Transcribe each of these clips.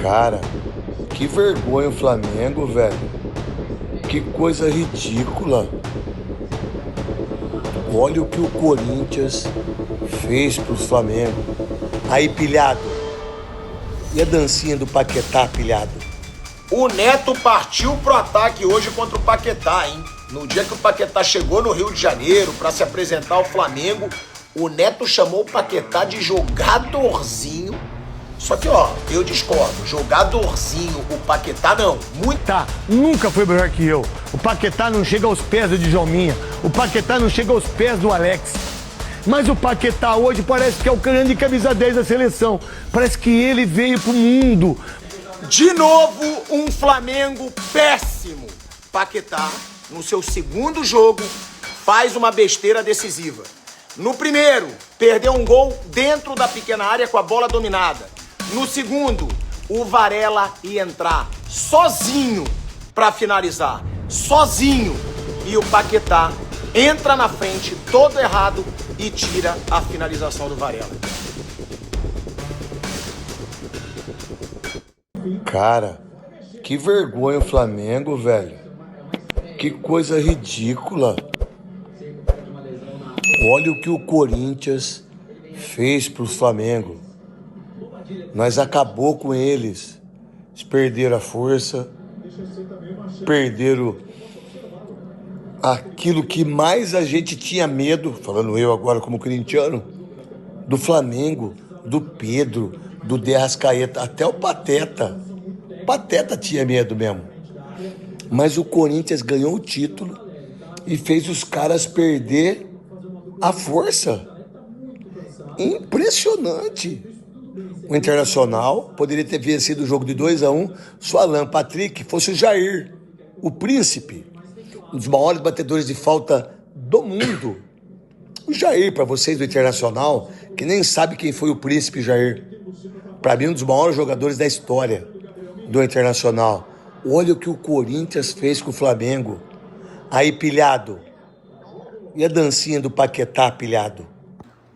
Cara, que vergonha o Flamengo, velho. Que coisa ridícula. Olha o que o Corinthians fez pro Flamengo. Aí, pilhado. E a dancinha do Paquetá, pilhado? O Neto partiu pro ataque hoje contra o Paquetá, hein? No dia que o Paquetá chegou no Rio de Janeiro para se apresentar ao Flamengo, o Neto chamou o Paquetá de jogadorzinho. Só que, ó, eu discordo. Jogadorzinho, o Paquetá não. Tá, nunca foi melhor que eu. O Paquetá não chega aos pés do Djalminha. O Paquetá não chega aos pés do Alex. Mas o Paquetá hoje parece que é o grande camisa 10 da seleção. Parece que ele veio pro mundo. De novo, um Flamengo péssimo. Paquetá, no seu segundo jogo, faz uma besteira decisiva. No primeiro, perdeu um gol dentro da pequena área com a bola dominada. No segundo, o Varela ia entrar sozinho para finalizar. Sozinho. E o Paquetá entra na frente, todo errado, e tira a finalização do Varela. Cara, que vergonha o Flamengo, velho. Que coisa ridícula. Olha o que o Corinthians fez pro Flamengo. Nós acabou com eles. Eles perderam a força, perderam aquilo que mais a gente tinha medo, falando eu agora como corintiano, do Flamengo, do Pedro, do De Arrascaeta, até o Pateta. Pateta tinha medo mesmo. Mas o Corinthians ganhou o título e fez os caras perder a força. Impressionante. O Internacional poderia ter vencido o jogo de 2-1 se o Alan Patrick fosse o Jair, o príncipe, um dos maiores batedores de falta do mundo. O Jair, para vocês do Internacional, que nem sabe quem foi o príncipe Jair, para mim um dos maiores jogadores da história do Internacional. Olha o que o Corinthians fez com o Flamengo. Aí, pilhado. E a dancinha do Paquetá, pilhado?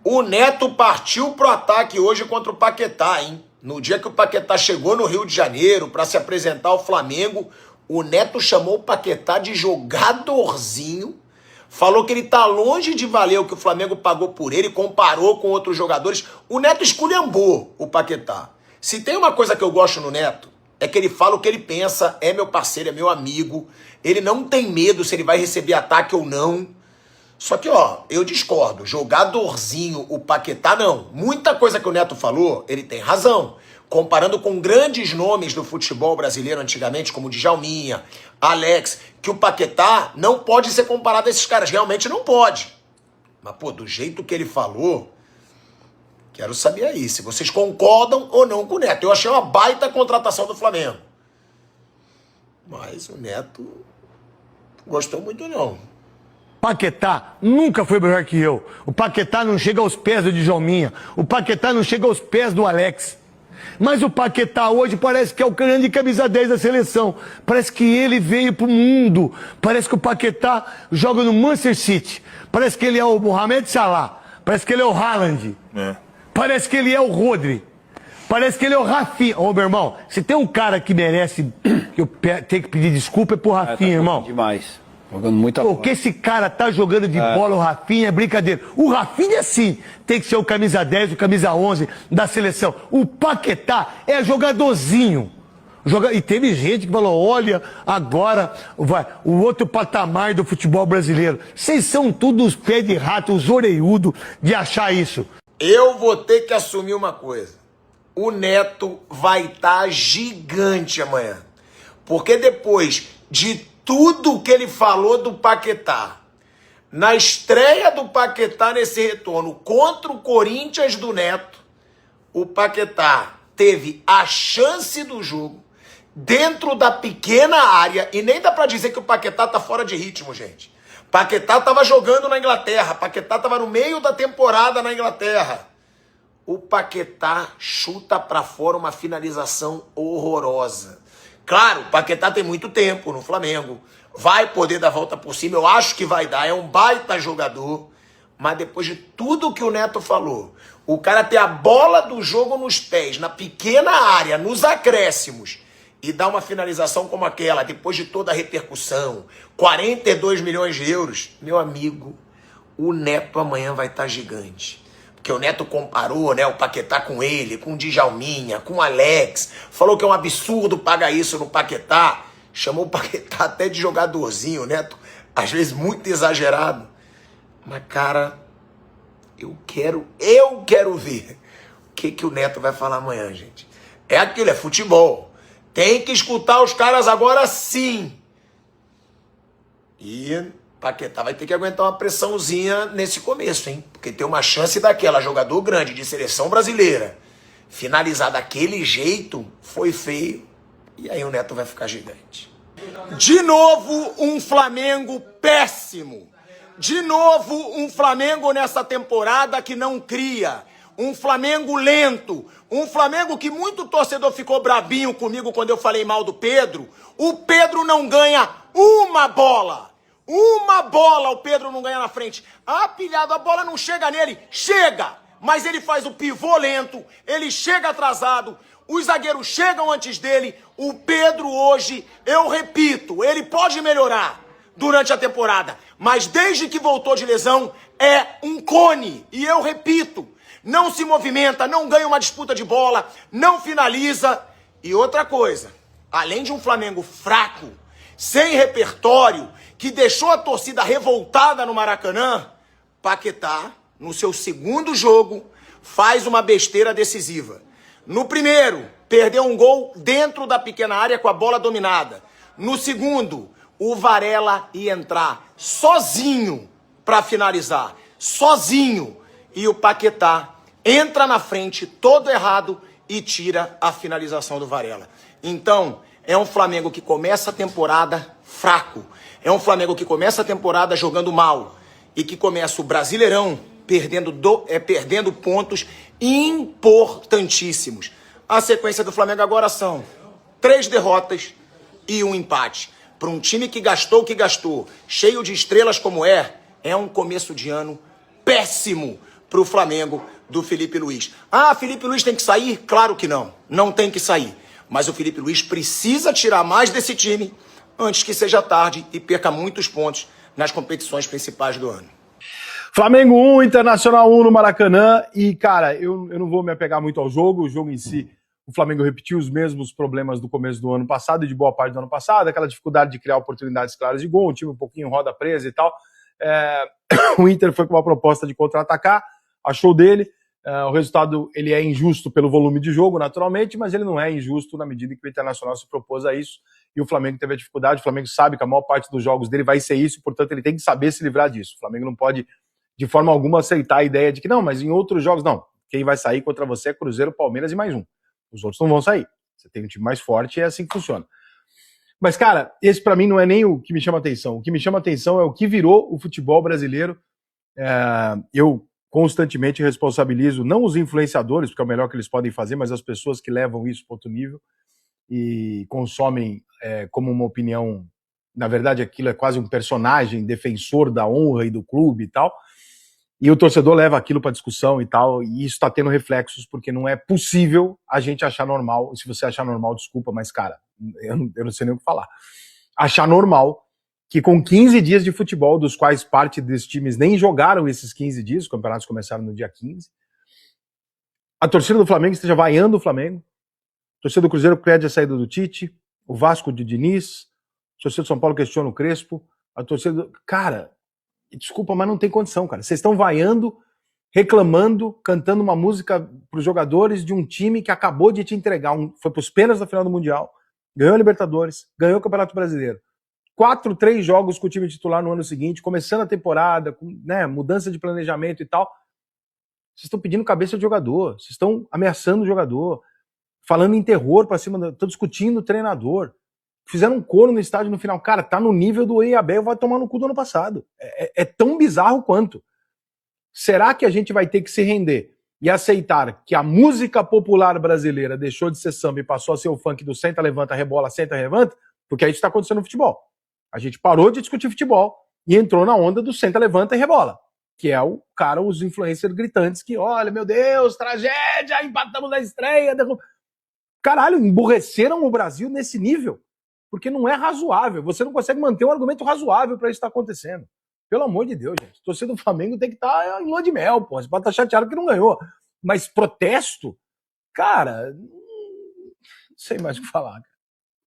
O Neto partiu pro ataque hoje contra o Paquetá, hein? No dia que o Paquetá chegou no Rio de Janeiro para se apresentar ao Flamengo, o Neto chamou o Paquetá de jogadorzinho, falou que ele tá longe de valer o que o Flamengo pagou por ele, comparou com outros jogadores. O Neto esculhambou o Paquetá. Se tem uma coisa que eu gosto no Neto, é que ele fala o que ele pensa, é meu parceiro, é meu amigo, ele não tem medo se ele vai receber ataque ou não. Só que, ó, eu discordo. Jogadorzinho, o Paquetá, não. Muita coisa que o Neto falou, ele tem razão. Comparando com grandes nomes do futebol brasileiro antigamente, como Djalminha, Alex, que o Paquetá não pode ser comparado a esses caras. Realmente não pode. Mas, pô, do jeito que ele falou, quero saber aí se vocês concordam ou não com o Neto. Eu achei uma baita contratação do Flamengo. Mas o Neto não gostou muito, não. Paquetá nunca foi melhor que eu. O Paquetá não chega aos pés do Djalminha. O Paquetá não chega aos pés do Alex. Mas o Paquetá hoje parece que é o grande camisa 10 da seleção. Parece que ele veio pro mundo. Parece que o Paquetá joga no Manchester City. Parece que ele é o Mohamed Salah. Parece que ele é o Haaland. Parece que ele é o Rodri. Parece que ele é o Rafinha. Ô, meu irmão, se tem um cara que merece que eu tenho que pedir desculpa é pro Rafinha, irmão. Demais. Jogando muita bola. O que esse cara tá jogando de bola, o Rafinha, é brincadeira. O Rafinha, sim, tem que ser o camisa 10, o camisa 11 da seleção. O Paquetá é jogadorzinho. E teve gente que falou, olha, agora vai o outro patamar do futebol brasileiro. Vocês são todos os pés de rato, os orelhudos de achar isso. Eu vou ter que assumir uma coisa. O Neto vai estar gigante amanhã. Porque depois de tudo que ele falou do Paquetá, na estreia do Paquetá nesse retorno contra o Corinthians do Neto, o Paquetá teve a chance do jogo dentro da pequena área, e nem dá pra dizer que o Paquetá tá fora de ritmo, gente. Paquetá tava jogando na Inglaterra, Paquetá tava no meio da temporada na Inglaterra. O Paquetá chuta pra fora uma finalização horrorosa. Claro, o Paquetá tem muito tempo no Flamengo, vai poder dar a volta por cima, eu acho que vai dar, é um baita jogador, Mas depois de tudo que o Neto falou, o cara ter a bola do jogo nos pés, na pequena área, nos acréscimos, e dar uma finalização como aquela, depois de toda a repercussão, 42 milhões de euros, meu amigo, o Neto amanhã vai estar gigante. Porque o Neto comparou, né, o Paquetá com ele, com o Djalminha, com o Alex, falou que é um absurdo pagar isso no Paquetá, chamou o Paquetá até de jogadorzinho, Neto, às vezes muito exagerado. Mas, cara, eu quero ver o que o Neto vai falar amanhã, gente. É aquilo, é futebol. Tem que escutar os caras agora sim. E Paquetá vai ter que aguentar uma pressãozinha nesse começo, hein? Porque tem uma chance daquela, jogador grande de seleção brasileira, finalizar daquele jeito, foi feio. E aí o Neto vai ficar gigante. De novo, um Flamengo péssimo. De novo, um Flamengo nessa temporada que não cria. Um Flamengo lento. Um Flamengo que muito torcedor ficou brabinho comigo quando eu falei mal do Pedro. O Pedro não ganha uma bola. Uma bola o Pedro não ganha na frente. Ah, pilhado, a bola não chega nele. Chega! Mas ele faz o pivô lento. Ele chega atrasado. Os zagueiros chegam antes dele. O Pedro hoje, eu repito, ele pode melhorar durante a temporada. Mas desde que voltou de lesão, é um cone. E eu repito, não se movimenta, não ganha uma disputa de bola, não finaliza. E outra coisa, além de um Flamengo fraco, sem repertório, que deixou a torcida revoltada no Maracanã, Paquetá, no seu segundo jogo, faz uma besteira decisiva. No primeiro, perdeu um gol dentro da pequena área com a bola dominada. No segundo, o Varela ia entrar sozinho para finalizar. Sozinho. E o Paquetá entra na frente todo errado e tira a finalização do Varela. Então, é um Flamengo que começa a temporada fraco. É um Flamengo que começa a temporada jogando mal. E que começa o Brasileirão perdendo pontos importantíssimos. A sequência do Flamengo agora são 3 derrotas e 1 empate. Para um time que gastou o que gastou, cheio de estrelas como é um começo de ano péssimo para o Flamengo do Felipe Luiz. Ah, Felipe Luiz tem que sair? Claro que não. Não tem que sair. Mas o Felipe Luiz precisa tirar mais desse time antes que seja tarde e perca muitos pontos nas competições principais do ano. Flamengo 1, Internacional 1 no Maracanã. E, cara, eu não vou me apegar muito ao jogo. O jogo em si, o Flamengo repetiu os mesmos problemas do começo do ano passado e de boa parte do ano passado. Aquela dificuldade de criar oportunidades claras de gol, um time um pouquinho roda presa e tal. O Inter foi com uma proposta de contra-atacar, achou dele. O resultado ele é injusto pelo volume de jogo, naturalmente, mas ele não é injusto na medida em que o Internacional se propôs a isso e o Flamengo teve a dificuldade. O Flamengo sabe que a maior parte dos jogos dele vai ser isso, portanto ele tem que saber se livrar disso. O Flamengo não pode, de forma alguma, aceitar a ideia de que não, mas em outros jogos, não. Quem vai sair contra você é Cruzeiro, Palmeiras e mais um. Os outros não vão sair. Você tem um time mais forte e é assim que funciona. Mas, cara, esse pra mim não é nem o que me chama atenção. O que me chama atenção é o que virou o futebol brasileiro. Eu constantemente responsabilizo, não os influenciadores, porque é o melhor que eles podem fazer, mas as pessoas que levam isso para outro nível e consomem como uma opinião. Na verdade, aquilo é quase um personagem defensor da honra e do clube e tal. E o torcedor leva aquilo para discussão e tal, e isso está tendo reflexos, porque não é possível a gente achar normal. Se você achar normal, desculpa, mas, cara, eu não sei nem o que falar. Achar normal que com 15 dias de futebol, dos quais parte desses times nem jogaram esses 15 dias, os campeonatos começaram no dia 15, a torcida do Flamengo esteja vaiando o Flamengo, a torcida do Cruzeiro pede a saída do Tite, o Vasco de Diniz, a torcida do São Paulo questiona o Crespo, a torcida do... Cara, desculpa, mas não tem condição, cara. Vocês estão vaiando, reclamando, cantando uma música para os jogadores de um time que acabou de te entregar, foi para os pênaltis da final do Mundial, ganhou a Libertadores, ganhou o Campeonato Brasileiro. 3 jogos com o time titular no ano seguinte, começando a temporada, com, mudança de planejamento e tal. Vocês estão pedindo cabeça de jogador, vocês estão ameaçando o jogador, falando em terror para cima, estão discutindo o treinador. Fizeram um coro no estádio no final. Cara, tá no nível do Abel, vai tomar no cu do ano passado. É tão bizarro quanto. Será que a gente vai ter que se render e aceitar que a música popular brasileira deixou de ser samba e passou a ser o funk do senta, levanta, rebola, senta, levanta? Porque é isso que está acontecendo no futebol. A gente parou de discutir futebol e entrou na onda do senta, levanta e rebola. que é o cara, os influencers gritantes que, olha, meu Deus, tragédia, empatamos na estreia. Caralho, emburreceram o Brasil nesse nível, porque não é razoável. Você não consegue manter um argumento razoável para isso estar acontecendo. Pelo amor de Deus, gente. Torcida do Flamengo tem que estar em lua de mel, pô. Você pode estar chateado que não ganhou. Mas protesto, cara, não sei mais o que falar.